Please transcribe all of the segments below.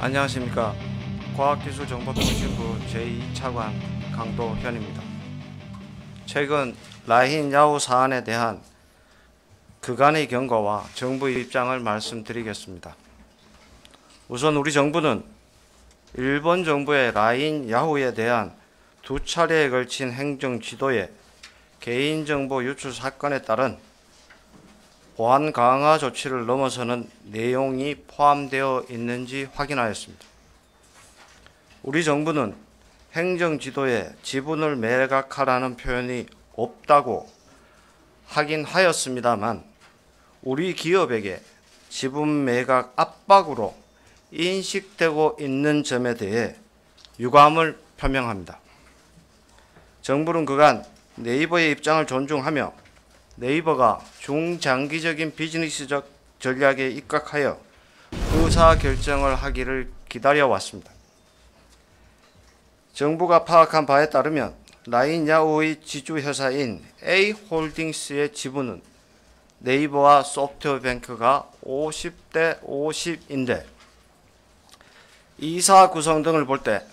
안녕하십니까. 과학기술정보통신부 제2차관 강도현입니다. 최근 라힌 야후 사안에 대한 그간의 경과와 정부의 입장을 말씀드리겠습니다. 우선 우리 정부는 일본 정부의 라힌 야후에 대한 2차례에 걸친 행정 지도에 개인정보 유출 사건에 따른 보안 강화 조치를 넘어서는 내용이 포함되어 있는지 확인하였습니다. 우리 정부는 행정 지도에 지분을 매각하라는 표현이 없다고 하긴 하였습니다만 우리 기업에게 지분 매각 압박으로 인식되고 있는 점에 대해 유감을 표명합니다. 정부는 그간 네이버의 입장을 존중하며 네이버가 중장기적인 비즈니스적 전략에 입각하여 의사결정을 하기를 기다려왔습니다. 정부가 파악한 바에 따르면 라힌 야후의 지주회사인 A홀딩스의 지분은 네이버와 소프트뱅크가 50대 50인데 이사 구성 등을 볼 때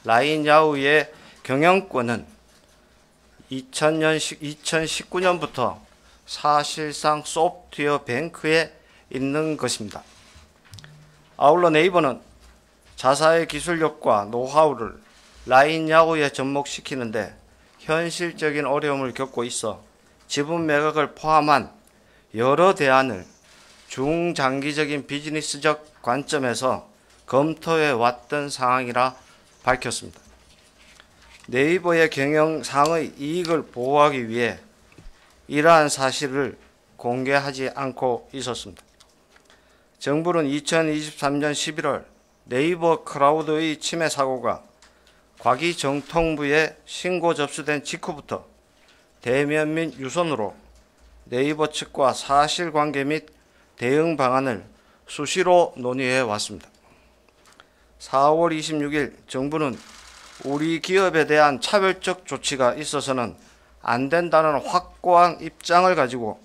라힌 야후의 경영권은 2019년부터 사실상 소프트웨어 뱅크에 있는 것입니다. 아울러 네이버는 자사의 기술력과 노하우를 라힌 야후에 접목시키는데 현실적인 어려움을 겪고 있어 지분 매각을 포함한 여러 대안을 중장기적인 비즈니스적 관점에서 검토해 왔던 상황이라 밝혔습니다. 네이버의 경영상의 이익을 보호하기 위해 이러한 사실을 공개하지 않고 있었습니다. 정부는 2023년 11월 네이버 클라우드의 침해 사고가 과기정통부에 신고 접수된 직후부터 대면 및 유선으로 네이버 측과 사실관계 및 대응 방안을 수시로 논의해 왔습니다. 4월 26일 정부는 우리 기업에 대한 차별적 조치가 있어서는 안 된다는 확고한 입장을 가지고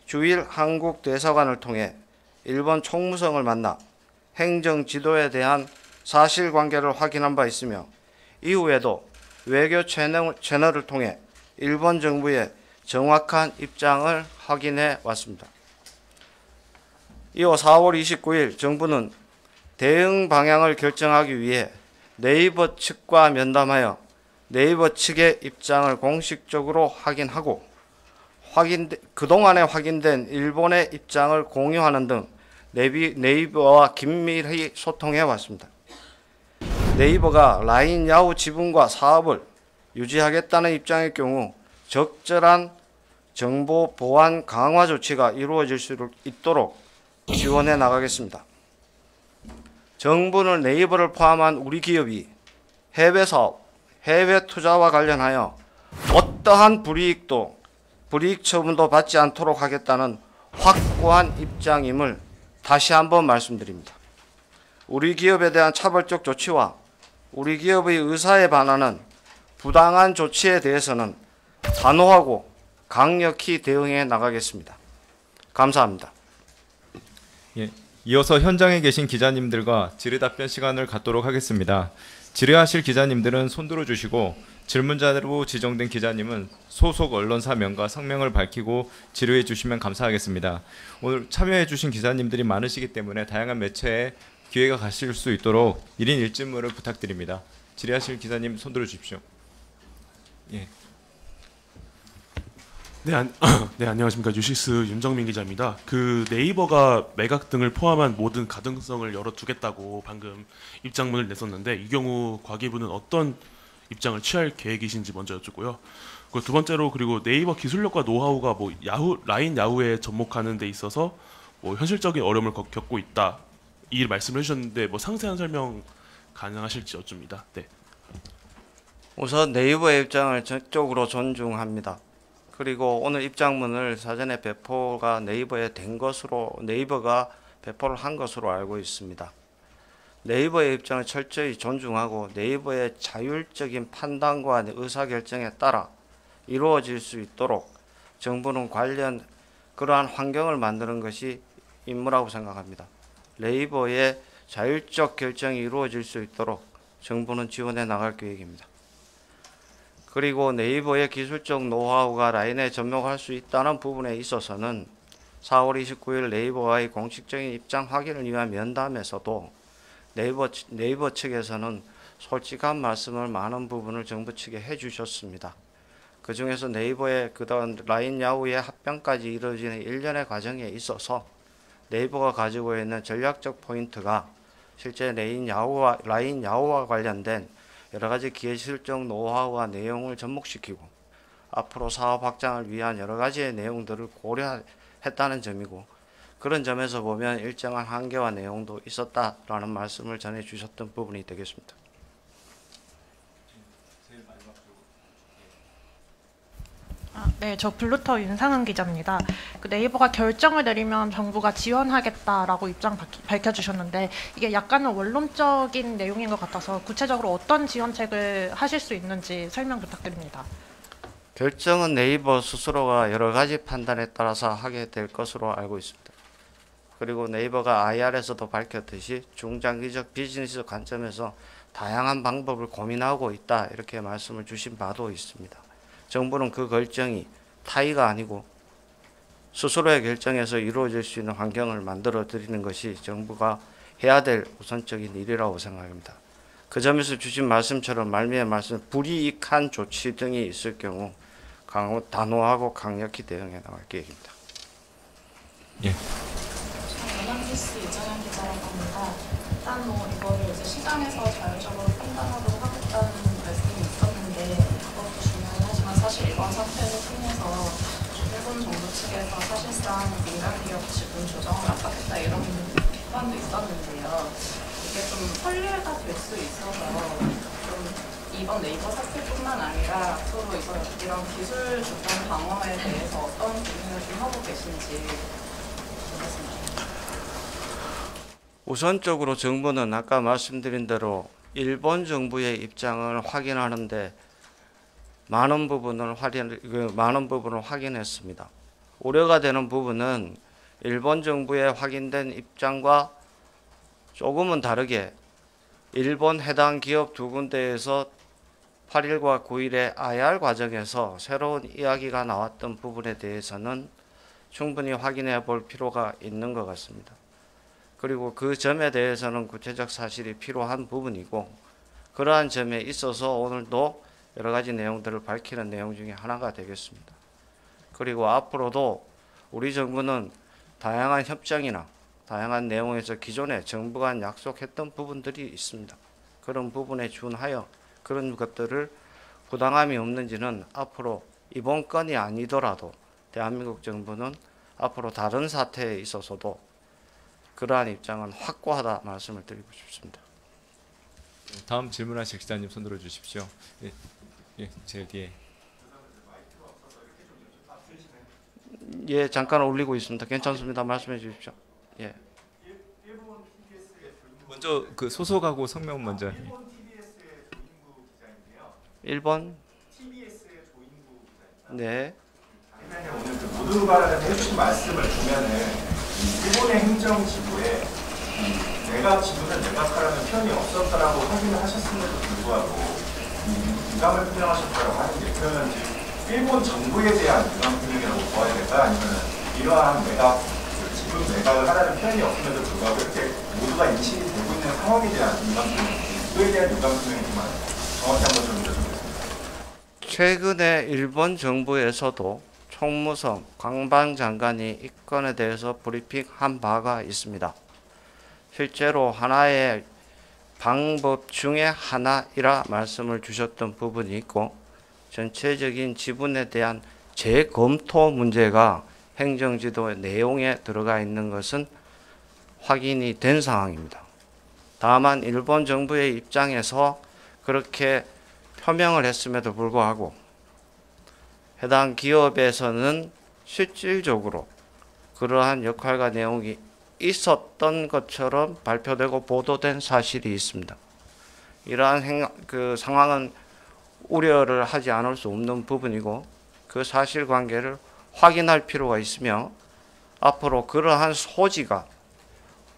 주일 한국 대사관을 통해 일본 총무성을 만나 행정 지도에 대한 사실관계를 확인한 바 있으며 이후에도 외교 채널을 통해 일본 정부의 정확한 입장을 확인해 왔습니다. 이어 4월 29일 정부는 대응 방향을 결정하기 위해 네이버 측과 면담하여 네이버 측의 입장을 공식적으로 확인하고 그동안에 확인된 일본의 입장을 공유하는 등 네이버와 긴밀히 소통해 왔습니다. 네이버가 라힌 야후 지분과 사업을 유지하겠다는 입장의 경우 적절한 정보 보안 강화 조치가 이루어질 수 있도록 지원해 나가겠습니다. 정부는 네이버를 포함한 우리 기업이 해외 사업, 해외 투자와 관련하여 어떠한 불이익 처분도 받지 않도록 하겠다는 확고한 입장임을 다시 한번 말씀드립니다. 우리 기업에 대한 차별적 조치와 우리 기업의 의사에 반하는 부당한 조치에 대해서는 단호하고 강력히 대응해 나가겠습니다. 감사합니다. 예, 이어서 현장에 계신 기자님들과 질의답변 시간을 갖도록 하겠습니다. 질의하실 기자님들은 손 들어주시고 질문자로 지정된 기자님은 소속 언론사명과 성명을 밝히고 질의해 주시면 감사하겠습니다. 오늘 참여해 주신 기자님들이 많으시기 때문에 다양한 매체에 기회가 가실 수 있도록 1인 1질문을 부탁드립니다. 질의하실 기자님 손 들어주십시오. 예. 네, 안녕하십니까. 뉴시스 윤정민 기자입니다. 그 네이버가 매각 등을 포함한 모든 가능성을 열어두겠다고 방금 입장문을 냈었는데 이 경우 과기부는 어떤 입장을 취할 계획이신지 먼저 여쭙고요. 그리고 두 번째로 그리고 네이버 기술력과 노하우가 뭐 라힌 야후에 접목하는 데 있어서 뭐 현실적인 어려움을 겪고 있다 이 말씀을 해주셨는데 뭐 상세한 설명 가능하실지 여쭙니다. 네. 우선 네이버의 입장을 적극적으로 존중합니다. 그리고 오늘 입장문을 사전에 배포가 네이버에 된 것으로 네이버가 배포를 한 것으로 알고 있습니다. 네이버의 입장을 철저히 존중하고 네이버의 자율적인 판단과 의사결정에 따라 이루어질 수 있도록 정부는 관련 그러한 환경을 만드는 것이 임무라고 생각합니다. 네이버의 자율적 결정이 이루어질 수 있도록 정부는 지원해 나갈 계획입니다. 그리고 네이버의 기술적 노하우가 라인에 접목할 수 있다는 부분에 있어서는 4월 29일 네이버와의 공식적인 입장 확인을 위한 면담에서도 네이버 측에서는 솔직한 말씀을 많은 부분을 정부 측에 해주셨습니다. 그 중에서 네이버의 그다음 라인 야후의 합병까지 이루어지는 일련의 과정에 있어서 네이버가 가지고 있는 전략적 포인트가 실제 라인 야후와 관련된 여러 가지 기술적 노하우와 내용을 접목시키고 앞으로 사업 확장을 위한 여러 가지의 내용들을 고려했다는 점이고, 그런 점에서 보면 일정한 한계와 내용도 있었다라는 말씀을 전해주셨던 부분이 되겠습니다. 네, 저 블루터 윤상은 기자입니다. 그 네이버가 결정을 내리면 정부가 지원하겠다라고 입장 밝혀주셨는데 이게 약간은 원론적인 내용인 것 같아서 구체적으로 어떤 지원책을 하실 수 있는지 설명 부탁드립니다. 결정은 네이버 스스로가 여러 가지 판단에 따라서 하게 될 것으로 알고 있습니다. 그리고 네이버가 IR에서도 밝혔듯이 중장기적 비즈니스 관점에서 다양한 방법을 고민하고 있다, 이렇게 말씀을 주신 바도 있습니다. 정부는 그 결정이 타의가 아니고 스스로의 결정에서 이루어질 수 있는 환경을 만들어 드리는 것이 정부가 해야 될 우선적인 일이라고 생각합니다. 그 점에서 주신 말씀처럼 말미에 말씀 불이익한 조치 등이 있을 경우 단호하고 강력히 대응해 나갈 계획입니다. 예. 연합뉴스 이정현 기자라고 합니다. 일단 이거를 이제 시장에서 자율적으로 판단하도록 하겠다는 말씀이 있었는데 그것도 중요하지만 사실 이번 사태를 통해서 일본 정부 측에서 사실상 민간기업 지분 조정을 압박했다 이런 비판도 있었는데요. 이게 좀 선례가 될 수 있어서 좀 이번 네이버 사태뿐만 아니라 앞으로 이런 기술 주권 방어에 대해서 어떤 고민을 좀 하고 계신지 궁금합니다. 우선적으로 정부는 아까 말씀드린 대로 일본 정부의 입장을 확인하는데 많은 부분을 확인했습니다. 우려가 되는 부분은 일본 정부의 확인된 입장과 조금은 다르게 일본 해당 기업 두 군데에서 8일과 9일의 IR 과정에서 새로운 이야기가 나왔던 부분에 대해서는 충분히 확인해 볼 필요가 있는 것 같습니다. 그리고 그 점에 대해서는 구체적 사실이 필요한 부분이고, 그러한 점에 있어서 오늘도 여러 가지 내용들을 밝히는 내용 중에 하나가 되겠습니다. 그리고 앞으로도 우리 정부는 다양한 협정이나 다양한 내용에서 기존에 정부가 약속했던 부분들이 있습니다. 그런 부분에 준하여 그런 것들을 부당함이 없는지는 앞으로 이번 건이 아니더라도 대한민국 정부는 앞으로 다른 사태에 있어서도 그러한 입장은 확고하다 말씀을 드리고 싶습니다. 다음 질문하실 기자님 손 들어 주십시오. 예, 제일 뒤에. 예, 잠깐 올리고 있습니다. 괜찮습니다. 말씀해 주십시오. 예. 먼저 그 소속하고 성명 먼저. 일본 TBS의 조인구 기자입니다. 네. 오늘 그 모두 발언에서 해주신 말씀을 보면은 일본의 행정지부에 내각 지부는 내각하라는 표현이 없었다라고 확인을 하셨음에도 불구하고 유감을 표명하셨다고 하는 게 그러면 일본 정부에 대한 유감 표명이라고 보아야 될까요? 아니면 이러한 내각 지부 내각을 하라는 표현이 없음에도 불구하고 이렇게 모두가 인식이 되고 있는 상황에 대한 유감 표명, 그에 대한 유감 표명이지만 정확히 한번 좀 여쭤보겠습니다. 최근에 일본 정부에서도 총무성 관방장관이 이 건에 대해서 브리핑한 바가 있습니다. 실제로 하나의 방법 중에 하나이라 말씀을 주셨던 부분이 있고, 전체적인 지분에 대한 재검토 문제가 행정지도 내용에 들어가 있는 것은 확인이 된 상황입니다. 다만 일본 정부의 입장에서 그렇게 표명을 했음에도 불구하고 해당 기업에서는 실질적으로 그러한 역할과 내용이 있었던 것처럼 발표되고 보도된 사실이 있습니다. 이러한 상황은 우려를 하지 않을 수 없는 부분이고, 그 사실관계를 확인할 필요가 있으며 앞으로 그러한 소지가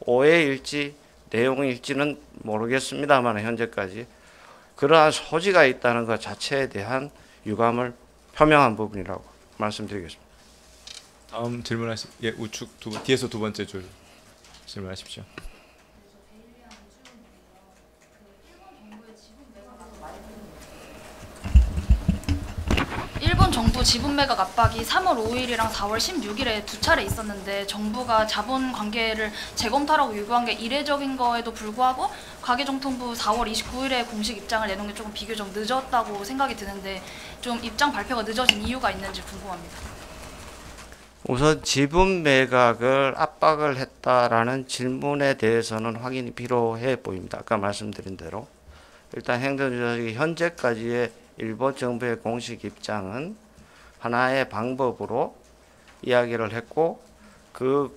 오해일지 내용일지는 모르겠습니다만 현재까지 그러한 소지가 있다는 것 자체에 대한 유감을 표명한 부분이라고 말씀드리겠습니다. 다음 질문하시 예 우측 뒤에서 두 번째 줄 질문하십시오. 일본 정부 지분 매각 압박이 3월 5일이랑 4월 16일에 두 차례 있었는데 정부가 자본 관계를 재검토하라고 요구한 게 이례적인 거에도 불구하고 가계정통부 4월 29일에 공식 입장을 내놓은 게 조금 비교적 늦었다고 생각이 드는데 좀 입장 발표가 늦어진 이유가 있는지 궁금합니다. 우선 지분 매각을 압박을 했다라는 질문에 대해서는 확인이 필요해 보입니다. 아까 말씀드린 대로 일단 행정조직이 현재까지의 일본 정부의 공식 입장은 하나의 방법으로 이야기를 했고 그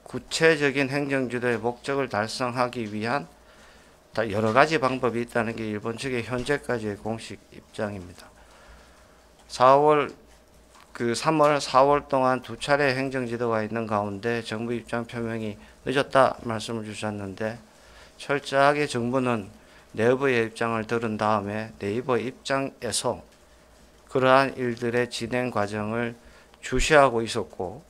구체적인 행정지도의 목적을 달성하기 위한 여러 가지 방법이 있다는 게 일본 측의 현재까지의 공식 입장입니다. 3월, 4월 동안 두 차례 행정지도가 있는 가운데 정부 입장 표명이 늦었다 말씀을 주셨는데 철저하게 정부는 내부의 입장을 들은 다음에 네이버 입장에서 그러한 일들의 진행 과정을 주시하고 있었고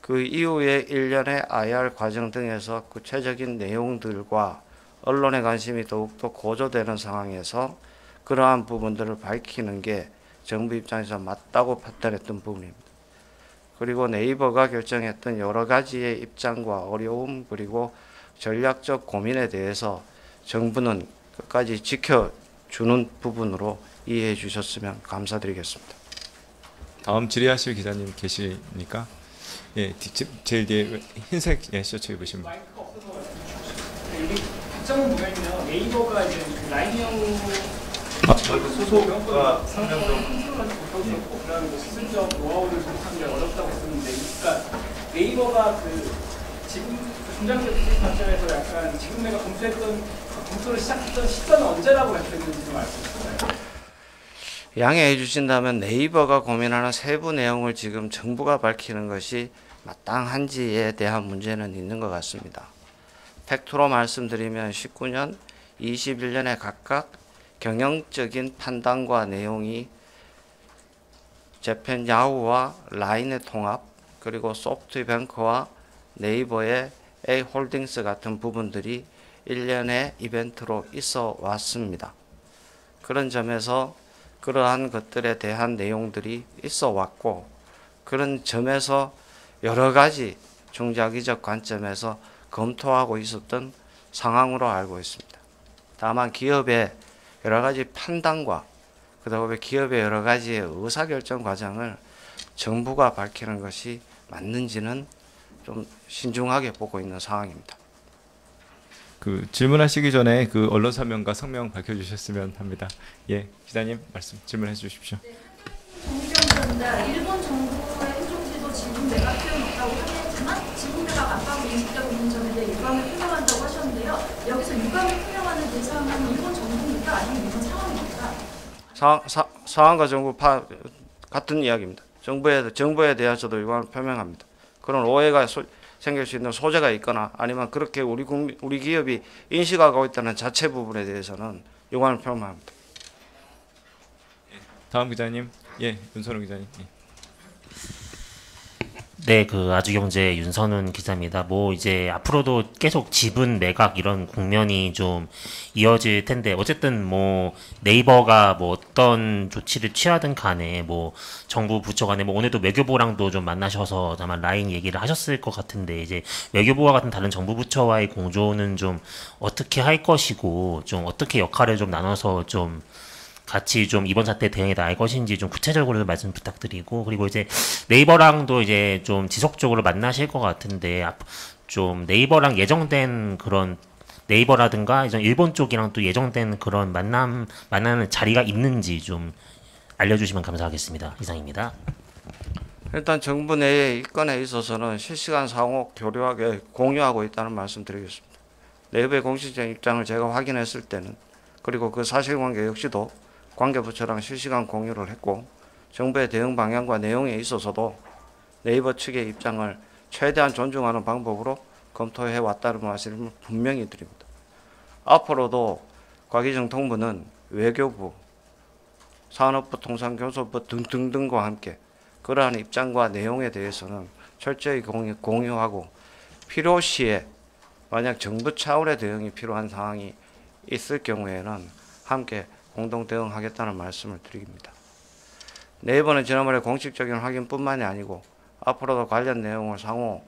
그 이후에 일련의 IR 과정 등에서 구체적인 내용들과 언론의 관심이 더욱더 고조되는 상황에서 그러한 부분들을 밝히는 게 정부 입장에서 맞다고 판단했던 부분입니다. 그리고 네이버가 결정했던 여러 가지의 입장과 어려움 그리고 전략적 고민에 대해서 정부는 끝까지 지켜주는 부분으로 이해해 주셨으면 감사드리겠습니다. 다음 질의하실 기자님 계시니까 예 제일 뒤에 흰색 셔츠 입으신 분. 마이크가 없어서 여기 특정은 뭐냐면 네이버가 이제 라인형 소속과 상관없는 컨트롤하지 못하고 그런 기술적 노하우를 접하는 게 어렵다고 했었는데, 그러니까 네이버가 지금 중장기적 기술 관점에서 약간 지금 내가 검토를 시작했던 시점은 언제라고 했었는지 좀 알 수 있을까요? 양해해 주신다면 네이버가 고민하는 세부 내용을 지금 정부가 밝히는 것이 마땅한지에 대한 문제는 있는 것 같습니다. 팩트로 말씀드리면 19년, 21년에 각각 경영적인 판단과 내용이 재팬 야후와 라인의 통합 그리고 소프트뱅크와 네이버의 A홀딩스 같은 부분들이 일련의 이벤트로 있어 왔습니다. 그런 점에서 그러한 것들에 대한 내용들이 있어 왔고 그런 점에서 여러 가지 중장기적 관점에서 검토하고 있었던 상황으로 알고 있습니다. 다만 기업의 여러 가지 판단과 그다음에 기업의 여러 가지의 의사결정 과정을 정부가 밝히는 것이 맞는지는 좀 신중하게 보고 있는 상황입니다. 그 질문하시기 전에 그 언론사명과 성명 밝혀주셨으면 합니다. 예, 기자님 질문해 주십시오. 정기정부입니다. 일본 정부의 행정지도 지분 매각 표현 없다고 확인했지만 지분 매각 압박을 인식되고 있는 점에 대해 유감을 표명한다고 하셨는데요. 여기서 유감을 표명하는 대상은 일본 정부입니까? 아니면 일본 상황입니까? 상황과 정부 같은 이야기입니다. 정부에 대해서도 유감을 표명합니다. 그런 오해가 생길 수 있는 소재가 있거나 아니면 그렇게 우리 기업이 인식하고 있다는 자체 부분에 대해서는 유감을 표명합니다. 다음 기자님, 예, 윤선우 기자님. 예. 네, 아주경제 윤선훈 기자입니다. 이제 앞으로도 계속 지분 매각 이런 국면이 좀 이어질 텐데, 어쨌든 네이버가 어떤 조치를 취하든 간에 정부 부처 간에 오늘도 외교부랑도 좀 만나셔서 아마 라인 얘기를 하셨을 것 같은데, 이제 외교부와 같은 다른 정부 부처와의 공조는 좀 어떻게 할 것이고, 좀 어떻게 역할을 좀 나눠서 좀 같이 좀 이번 사태 대응에 나갈 것인지 좀 구체적으로 말씀 부탁드리고, 그리고 이제 네이버랑도 이제 좀 지속적으로 만나실 것 같은데 좀 네이버랑 예정된 그런 네이버라든가 이제 일본 쪽이랑 또 예정된 그런 만나는 자리가 있는지 좀 알려주시면 감사하겠습니다. 이상입니다. 일단 정부 내에 이 건에 있어서는 실시간 상호 교류하게 공유하고 있다는 말씀드리겠습니다. 네이버의 공식적인 입장을 제가 확인했을 때는 그리고 그 사실관계 역시도 관계부처랑 실시간 공유를 했고 정부의 대응 방향과 내용에 있어서도 네이버 측의 입장을 최대한 존중하는 방법으로 검토해 왔다는 말씀을 분명히 드립니다. 앞으로도 과기정통부는 외교부, 산업부, 통상교섭부 등등등과 함께 그러한 입장과 내용에 대해서는 철저히 공유하고 필요시에 만약 정부 차원의 대응이 필요한 상황이 있을 경우에는 함께 공동 대응하겠다는 말씀을 드립니다. 네이버는 지난번에 공식적인 확인뿐만이 아니고 앞으로도 관련 내용을 상호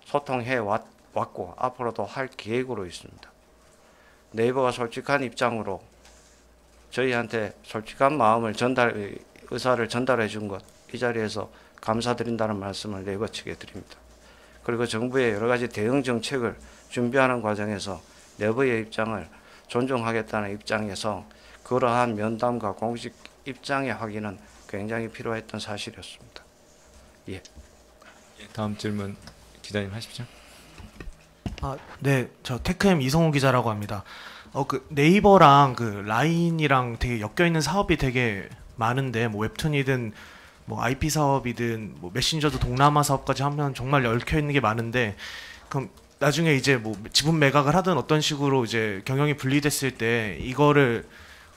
소통해 왔고 앞으로도 할 계획으로 있습니다. 네이버가 솔직한 입장으로 저희한테 솔직한 마음을 의사를 전달해 준 것, 이 자리에서 감사드린다는 말씀을 네이버 측에 드립니다. 그리고 정부의 여러 가지 대응 정책을 준비하는 과정에서 네이버의 입장을 존중하겠다는 입장에서 그러한 면담과 공식 입장의 확인은 굉장히 필요했던 사실이었습니다. 예. 다음 질문 기자님 하십시오. 네, 저 테크엠 이성우 기자라고 합니다. 그 네이버랑 그 라인이랑 되게 엮여 있는 사업이 되게 많은데 뭐 웹툰이든 뭐 IP 사업이든 뭐 메신저도 동남아 사업까지 하면 정말 얽혀 있는 게 많은데 그럼 나중에 이제 뭐 지분 매각을 하든 어떤 식으로 이제 경영이 분리됐을 때 이거를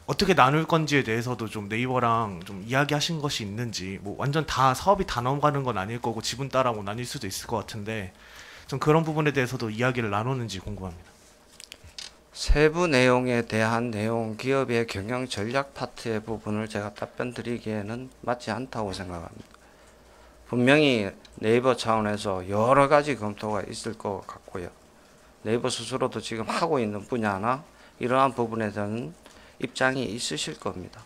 어떻게 나눌 건지에 대해서도 좀 네이버랑 좀 이야기하신 것이 있는지, 뭐 완전 다 사업이 다 넘어가는 건 아닐 거고 지분 따라 뭐 나뉠 수도 있을 것 같은데 좀 그런 부분에 대해서도 이야기를 나누는지 궁금합니다. 세부 내용에 대한 내용, 기업의 경영 전략 파트의 부분을 제가 답변 드리기에는 맞지 않다고 생각합니다. 분명히 네이버 차원에서 여러 가지 검토가 있을 것 같고요. 네이버 스스로도 지금 하고 있는 분야나 이러한 부분에 대한 입장이 있으실 겁니다.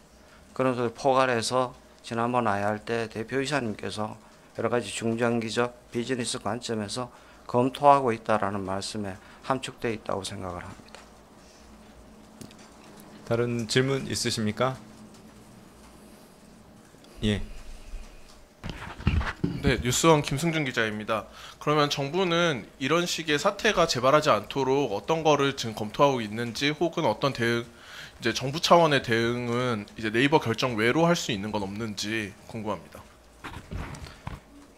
그래서 포괄해서 지난번 IR 때 대표이사님께서 여러 가지 중장기적 비즈니스 관점에서 검토하고 있다라는 말씀에 함축되어 있다고 생각을 합니다. 다른 질문 있으십니까? 예. 네, 뉴스원 김승준 기자입니다. 그러면 정부는 이런 식의 사태가 재발하지 않도록 어떤 거를 지금 검토하고 있는지, 혹은 어떤 대응, 이제 정부 차원의 대응은 이제 네이버 결정 외로 할 수 있는 건 없는지 궁금합니다.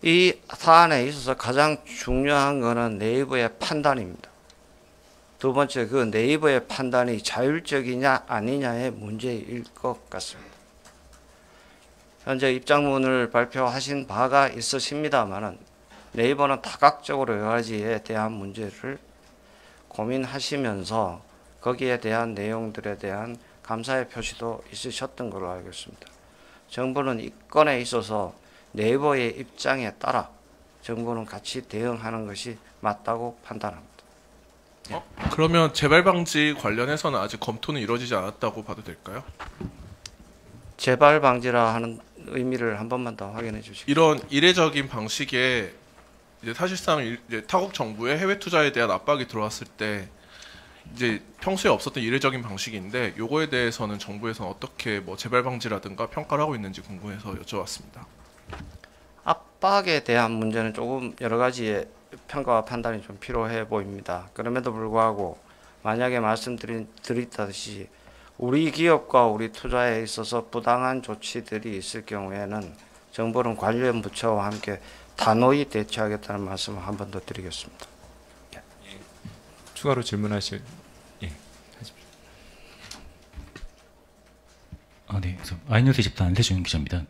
이 사안에 있어서 가장 중요한 것은 네이버의 판단입니다. 두 번째, 그 네이버의 판단이 자율적이냐 아니냐의 문제일 것 같습니다. 현재 입장문을 발표하신 바가 있으십니다만은 네이버는 다각적으로 여러 가지에 대한 문제를 고민하시면서 거기에 대한 내용들에 대한 감사의 표시도 있으셨던 걸로 알고 있습니다. 정부는 이 건에 있어서 네이버의 입장에 따라 정부는 같이 대응하는 것이 맞다고 판단합니다. 그러면 재발 방지 관련해서는 아직 검토는 이루어지지 않았다고 봐도 될까요? 재발 방지라 하는 의미를 한 번만 더 확인해 주시죠. 이런 이례적인 방식의 이제 사실상 이제 타국 정부의 해외 투자에 대한 압박이 들어왔을 때 이제 평소에 없었던 이례적인 방식인데, 요거에 대해서는 정부에서는 어떻게 뭐 재발 방지라든가 평가를 하고 있는지 궁금해서 여쭤봤습니다. 압박에 대한 문제는 조금 여러 가지의 평가와 판단이 좀 필요해 보입니다. 그럼에도 불구하고 만약에 말씀드렸듯이 우리 기업과 우리 투자에 있어서 부당한 조치들이 있을 경우에는 정부는 관련 부처와 함께 단호히 대처하겠다는 말씀을 한 번 더 드리겠습니다. 추가로 질문하실 하십시오. 네, 그래서 아이뉴스 24 안세준 기자입니다.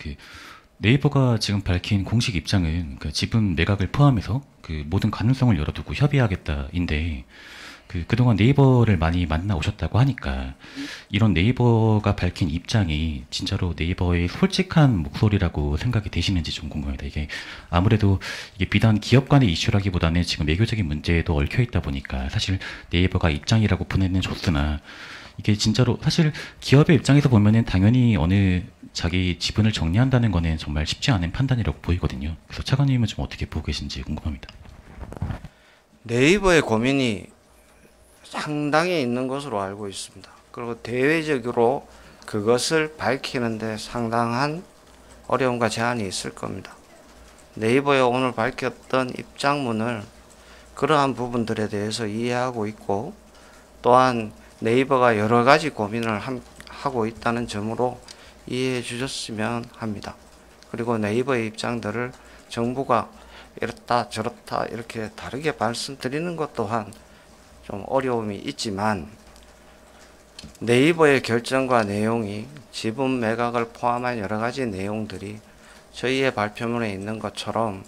네이버가 지금 밝힌 공식 입장은 지분 매각을 포함해서 모든 가능성을 열어두고 협의하겠다인데, 그동안 네이버를 많이 만나 오셨다고 하니까 이런 네이버가 밝힌 입장이 진짜로 네이버의 솔직한 목소리라고 생각이 되시는지 좀 궁금합니다. 이게 아무래도 이게 비단 기업 간의 이슈라기보다는 지금 외교적인 문제에도 얽혀 있다 보니까 사실 네이버가 입장이라고 보내는 줬으나 이게 진짜로 사실 기업의 입장에서 보면은 당연히 어느 자기 지분을 정리한다는 거는 정말 쉽지 않은 판단이라고 보이거든요. 그래서 차관님은 좀 어떻게 보고 계신지 궁금합니다. 네이버의 고민이 상당히 있는 것으로 알고 있습니다. 그리고 대외적으로 그것을 밝히는데 상당한 어려움과 제한이 있을 겁니다. 네이버에 오늘 밝혔던 입장문을 그러한 부분들에 대해서 이해하고 있고, 또한 네이버가 여러 가지 고민을 하고 있다는 점으로 이해해 주셨으면 합니다. 그리고 네이버의 입장들을 정부가 이렇다 저렇다 이렇게 다르게 말씀드리는 것 또한 좀 어려움이 있지만 네이버의 결정과 내용이 지분 매각을 포함한 여러 가지 내용들이 저희의 발표문에 있는 것처럼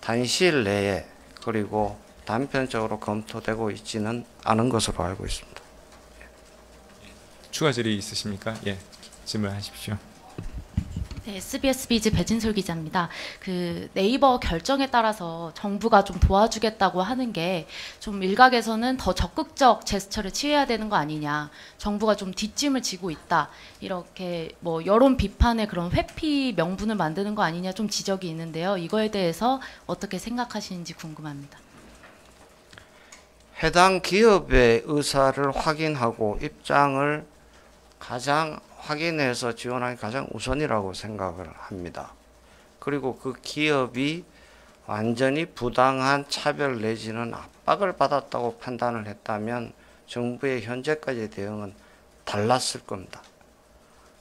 단시일 내에 그리고 단편적으로 검토되고 있지는 않은 것으로 알고 있습니다. 추가 질의 있으십니까? 예, 질문하십시오. 네, SBS 비즈 배진솔 기자입니다. 그 네이버 결정에 따라서 정부가 좀 도와주겠다고 하는 게 좀 일각에서는 더 적극적 제스처를 취해야 되는 거 아니냐, 정부가 좀 뒷짐을 지고 있다, 이렇게 뭐 여론 비판의 그런 회피 명분을 만드는 거 아니냐 좀 지적이 있는데요. 이거에 대해서 어떻게 생각하시는지 궁금합니다. 해당 기업의 의사를 확인하고 입장을 가장 확인해서 지원하는 게 가장 우선이라고 생각을 합니다. 그리고 그 기업이 완전히 부당한 차별 내지는 압박을 받았다고 판단을 했다면 정부의 현재까지의 대응은 달랐을 겁니다.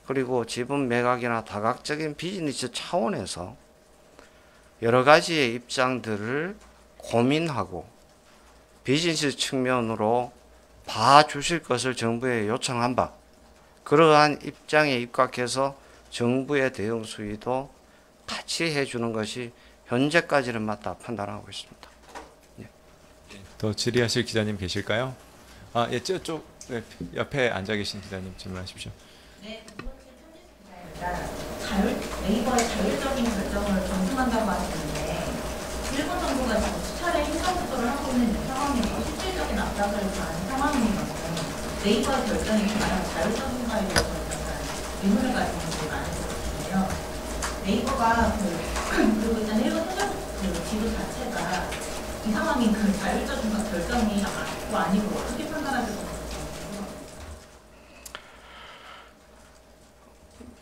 그리고 지분 매각이나 다각적인 비즈니스 차원에서 여러 가지의 입장들을 고민하고 비즈니스 측면으로 봐주실 것을 정부에 요청한 바, 그러한 입장에 입각해서 정부의 대응 수위도 같이 해주는 것이 현재까지는 맞다 판단하고 있습니다. 예. 더 질의하실 기자님 계실까요? 아, 예, 저쪽 옆에 앉아 계신 기자님 질문하십시오. 네, 두 번째 편집입니다. 네이버의 자율적인 결정을 존중한다고 하시는데 일본 정부가 지금 수차례 행정부도를 하고 있는 상황에서 실질적인 압박을 가하는 상황인 것은 네이버의 결정이 과연 자율적인가에 대해서 약간 의문을 가지는 분들이 많은 것 같은데요. 네이버가 그리고 일단 일본 행정 지도 자체가 이 상황이 그 자율적인 결정이 맞고 아니고 어떻게 판단하실 것 같아요?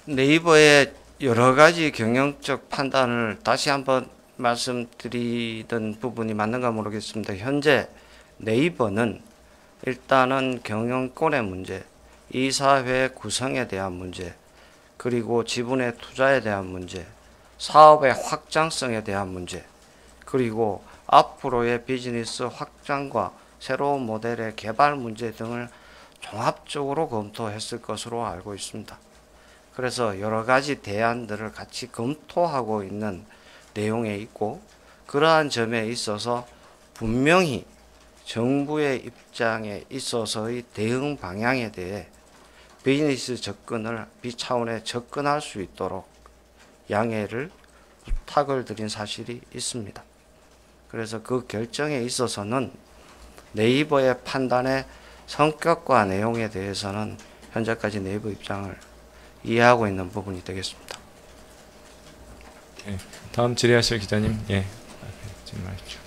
네이버의 여러 가지 경영적 판단을 다시 한번 말씀드리던 부분이 맞는가 모르겠습니다. 현재 네이버는 일단은 경영권의 문제, 이사회 구성에 대한 문제, 그리고 지분의 투자에 대한 문제, 사업의 확장성에 대한 문제, 그리고 앞으로의 비즈니스 확장과 새로운 모델의 개발 문제 등을 종합적으로 검토했을 것으로 알고 있습니다. 그래서 여러 가지 대안들을 같이 검토하고 있는 내용에 있고, 그러한 점에 있어서 분명히 정부의 입장에 있어서의 대응 방향에 대해 비즈니스 접근을 비차원에 접근할 수 있도록 양해를 부탁을 드린 사실이 있습니다. 그래서 그 결정에 있어서는 네이버의 판단의 성격과 내용에 대해서는 현재까지 네이버 입장을 이해하고 있는 부분이 되겠습니다. 네, 다음 질의하실 기자님, 예, 질문하십시오.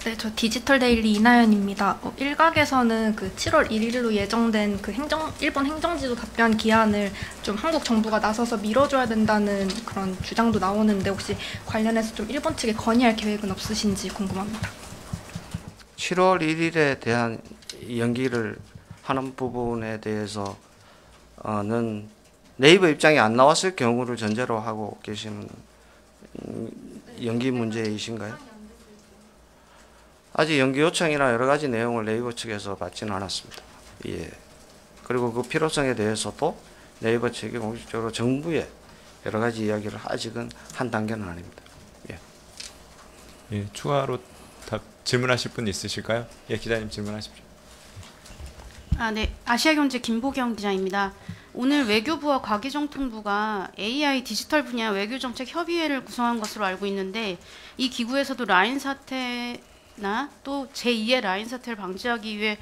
네, 저 디지털 데일리 이나연입니다. 일각에서는 그 7월 1일로 예정된 그 일본 행정지도 답변 기한을 좀 한국 정부가 나서서 미뤄줘야 된다는 그런 주장도 나오는데 혹시 관련해서 좀 일본 측에 건의할 계획은 없으신지 궁금합니다. 7월 1일에 대한 연기를 하는 부분에 대해서는 네이버 입장이 안 나왔을 경우를 전제로 하고 계시는 연기 문제이신가요? 아직 연기 요청이나 여러 가지 내용을 네이버 측에서 받지는 않았습니다. 예. 그리고 그 필요성에 대해서도 네이버 측이 공식적으로 정부에 여러 가지 이야기를 아직은 한 단계는 아닙니다. 예. 예, 추가로 질문하실 분 있으실까요? 예, 기자님 질문하십시오. 네, 아시아경제 김보경 기자입니다. 오늘 외교부와 과기정통부가 AI 디지털 분야 외교정책 협의회를 구성한 것으로 알고 있는데 이 기구에서도 라인 사태나 또 제2의 라인 사태를 방지하기 위해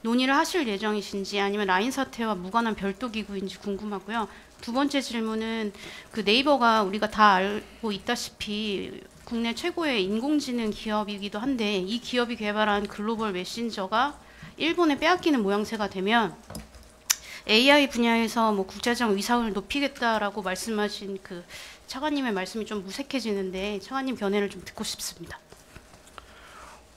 논의를 하실 예정이신지 아니면 라인 사태와 무관한 별도 기구인지 궁금하고요. 두 번째 질문은 그 네이버가 우리가 다 알고 있다시피 국내 최고의 인공지능 기업이기도 한데 이 기업이 개발한 글로벌 메신저가 일본에 빼앗기는 모양새가 되면 AI 분야에서 뭐 국제적 위상을 높이겠다라고 말씀하신 그 차관님의 말씀이 좀 무색해지는데 차관님 견해를 좀 듣고 싶습니다.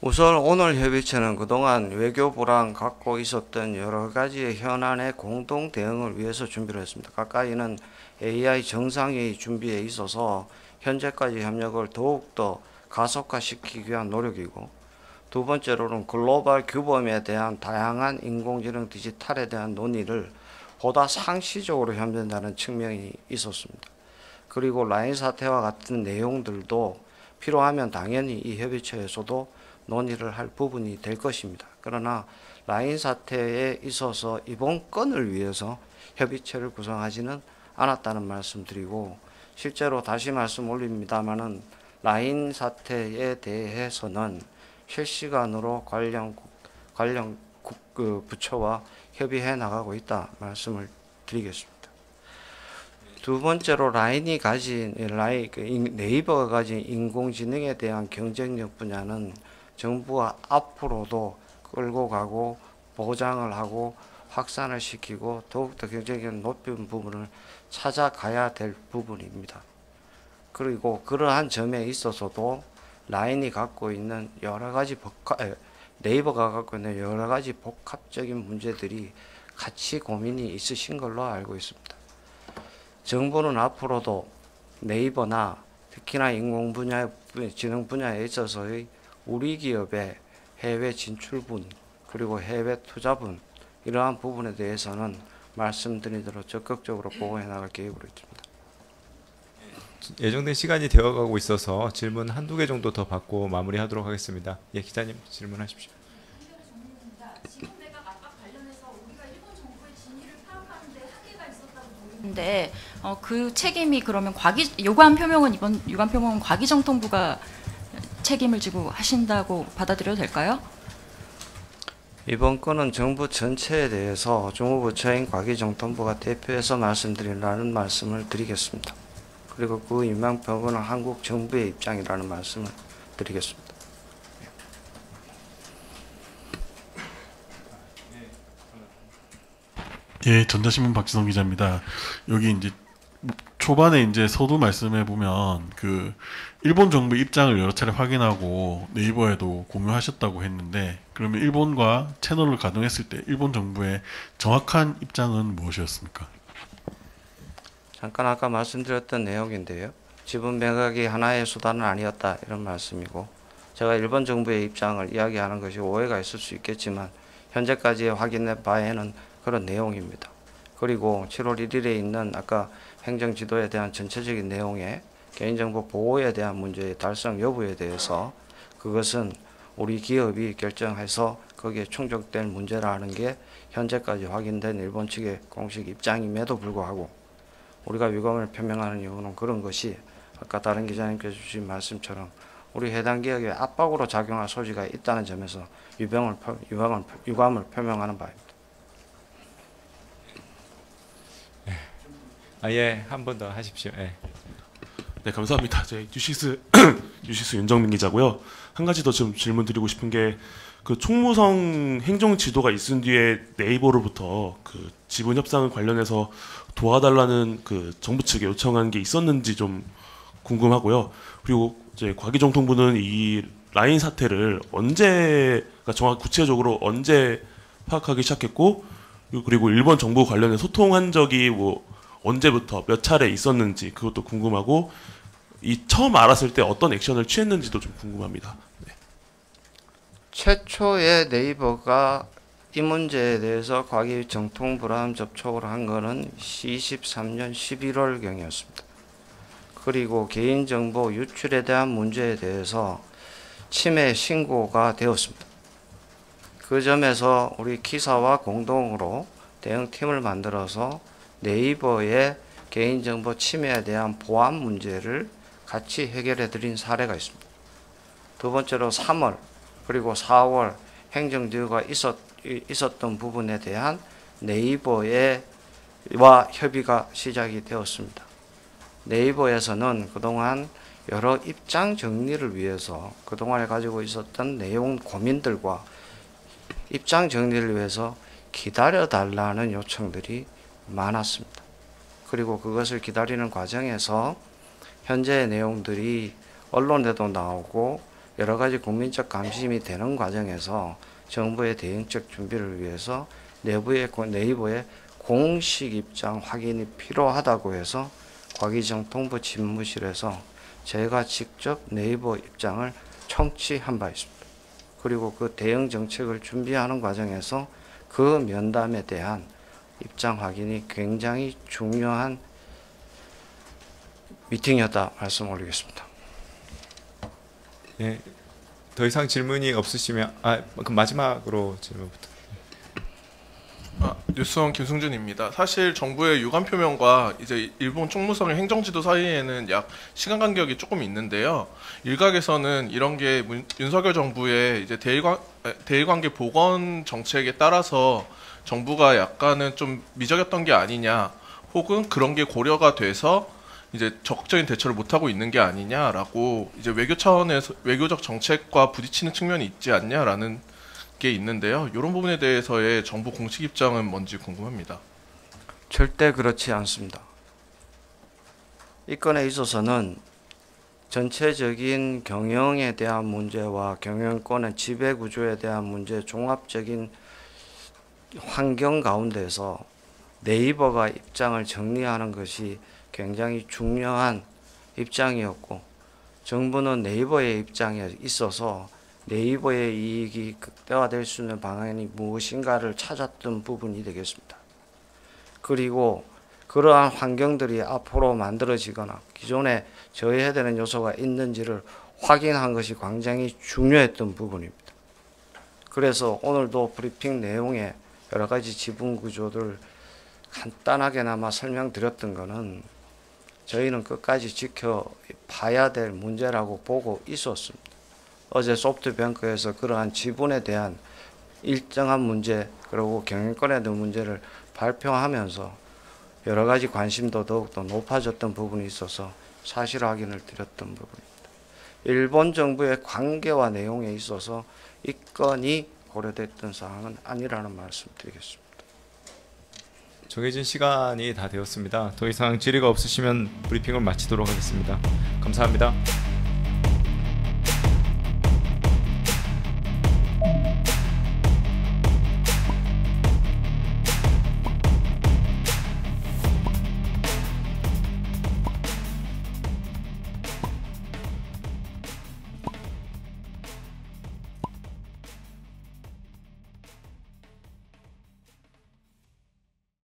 우선 오늘 협의체는 그동안 외교부랑 갖고 있었던 여러 가지의 현안의 공동 대응을 위해서 준비를 했습니다. 가까이는 AI 정상회의 준비에 있어서 현재까지 협력을 더욱더 가속화시키기 위한 노력이고, 두 번째로는 글로벌 규범에 대한 다양한 인공지능 디지털에 대한 논의를 보다 상시적으로 협의한다는 측면이 있었습니다. 그리고 라인 사태와 같은 내용들도 필요하면 당연히 이 협의체에서도 논의를 할 부분이 될 것입니다. 그러나 라인 사태에 있어서 이번 건을 위해서 협의체를 구성하지는 않았다는 말씀드리고, 실제로 다시 말씀 올립니다마는 라인 사태에 대해서는 실시간으로 관련 부처와 협의해 나가고 있다 말씀을 드리겠습니다. 두 번째로 네이버가 가진 인공지능에 대한 경쟁력 분야는 정부가 앞으로도 끌고 가고 보장을 하고 확산을 시키고 더욱더 경쟁력을 높이는 부분을 찾아가야 될 부분입니다. 그리고 그러한 점에 있어서도 라인이 갖고 있는 네이버가 갖고 있는 여러 가지 복합적인 문제들이 같이 고민이 있으신 걸로 알고 있습니다. 정부는 앞으로도 네이버나 특히나 인공지능 분야에 있어서의 우리 기업의 해외 진출분 그리고 해외 투자분 이러한 부분에 대해서는 말씀드린 대로 적극적으로 보호해 나갈 계획으로 있습니다. 예정된 시간이 되어가고 있어서 질문 한두 개 정도 더 받고 마무리하도록 하겠습니다. 예, 기자님 질문하십시오. 근데 그 책임이 그러면 요구한 표명은 이번 유관 표명은 과기정통부가 책임을 지고 하신다고 받아들여도 될까요? 이번 건은 정부 전체에 대해서 주무부처인 과기정통부가 대표해서 말씀드리라는 말씀을 드리겠습니다. 그리고 그 임명표는 한국 정부의 입장이라는 말씀을 드리겠습니다. 예, 전자신문 박지성 기자입니다. 여기 이제 초반에 이제 서두 말씀해 보면 그 일본 정부 입장을 여러 차례 확인하고 네이버에도 공유하셨다고 했는데, 그러면 일본과 채널을 가동했을 때 일본 정부의 정확한 입장은 무엇이었습니까? 잠깐 아까 말씀드렸던 내용인데요. 지분 매각이 하나의 수단은 아니었다 이런 말씀이고, 제가 일본 정부의 입장을 이야기하는 것이 오해가 있을 수 있겠지만 현재까지 확인된 바에는 그런 내용입니다. 그리고 7월 1일에 있는 아까 행정지도에 대한 전체적인 내용에 개인정보 보호에 대한 문제의 달성 여부에 대해서 그것은 우리 기업이 결정해서 거기에 충족될 문제라는 게 현재까지 확인된 일본 측의 공식 입장임에도 불구하고 우리가 위감을 표명하는 이유는 그런 것이 아까 다른 기자님께서 주신 말씀처럼 우리 해당 기업에 압박으로 작용할 소지가 있다는 점에서 유감을 표명하는 바입니다. 예, 한 번 더 하십시오. 예. 네, 감사합니다. 뉴시스 윤정민 기자고요. 한 가지 더 좀 질문 드리고 싶은 게, 그 총무성 행정 지도가 있은 뒤에 네이버로부터 그 지분 협상 관련해서 도와달라는 그 정부 측에 요청한 게 있었는지 좀 궁금하고요. 그리고 이제 과기정통부는 이 라인 사태를 구체적으로 언제 파악하기 시작했고, 그리고 일본 정부 관련해 소통한 적이 언제부터 몇 차례 있었는지 그것도 궁금하고, 이 처음 알았을 때 어떤 액션을 취했는지도 좀 궁금합니다. 네. 최초에 네이버가 이 문제에 대해서 과기정통부랑 접촉을 한 거는 23년 11월경이었습니다. 그리고 개인정보 유출에 대한 문제에 대해서 침해 신고가 되었습니다. 그 점에서 우리 기사와 공동으로 대응팀을 만들어서 네이버의 개인정보 침해에 대한 보안 문제를 같이 해결해 드린 사례가 있습니다. 두 번째로 3월 그리고 4월 행정지구가 있었던 부분에 대한 네이버와 협의가 시작이 되었습니다. 네이버에서는 그동안 여러 입장 정리를 위해서 그동안에 가지고 있었던 내용 고민들과 입장 정리를 위해서 기다려달라는 요청들이 많았습니다. 그리고 그것을 기다리는 과정에서 현재의 내용들이 언론에도 나오고 여러 가지 국민적 감심이 되는 과정에서 정부의 대응적 준비를 위해서 네이버의 공식 입장 확인이 필요하다고 해서 과기정통부 집무실에서 제가 직접 네이버 입장을 청취한 바 있습니다. 그리고 그 대응 정책을 준비하는 과정에서 그 면담에 대한 입장 확인이 굉장히 중요한 미팅이었다 말씀 올리겠습니다. 예, 더 이상 질문이 없으시면 그럼 마지막으로 질문부터. 뉴스원 김승준입니다. 사실 정부의 유감 표명과 이제 일본 총무성의 행정지도 사이에는 약 시간 간격이 조금 있는데요. 일각에서는 이런 게 윤석열 정부의 이제 대일관계 복원 정책에 따라서 정부가 약간은 좀 미적였던 게 아니냐, 혹은 그런 게 고려가 돼서 이제 적극적인 대처를 못 하고 있는 게 아니냐라고 이제 외교 차원에서 외교적 정책과 부딪히는 측면이 있지 않냐라는 게 있는데요. 이런 부분에 대해서의 정부 공식 입장은 뭔지 궁금합니다. 절대 그렇지 않습니다. 이 건에 있어서는 전체적인 경영에 대한 문제와 경영권의 지배구조에 대한 문제, 종합적인 환경 가운데서 네이버가 입장을 정리하는 것이 굉장히 중요한 입장이었고, 정부는 네이버의 입장에 있어서 네이버의 이익이 극대화될 수 있는 방안이 무엇인가를 찾았던 부분이 되겠습니다. 그리고 그러한 환경들이 앞으로 만들어지거나 기존에 저해야 되는 요소가 있는지를 확인한 것이 굉장히 중요했던 부분입니다. 그래서 오늘도 브리핑 내용에 여러 가지 지분 구조들 간단하게나마 설명드렸던 것은 저희는 끝까지 지켜봐야 될 문제라고 보고 있었습니다. 어제 소프트뱅크에서 그러한 지분에 대한 일정한 문제, 그리고 경영권에 대한 문제를 발표하면서 여러 가지 관심도 더욱더 높아졌던 부분이 있어서 사실 확인을 드렸던 부분입니다. 일본 정부의 관계와 내용에 있어서 이 건이 고려됐던 사항은 아니라는 말씀 드리겠습니다. 정해진 시간이 다 되었습니다. 더 이상 질의가 없으시면 브리핑을 마치도록 하겠습니다. 감사합니다.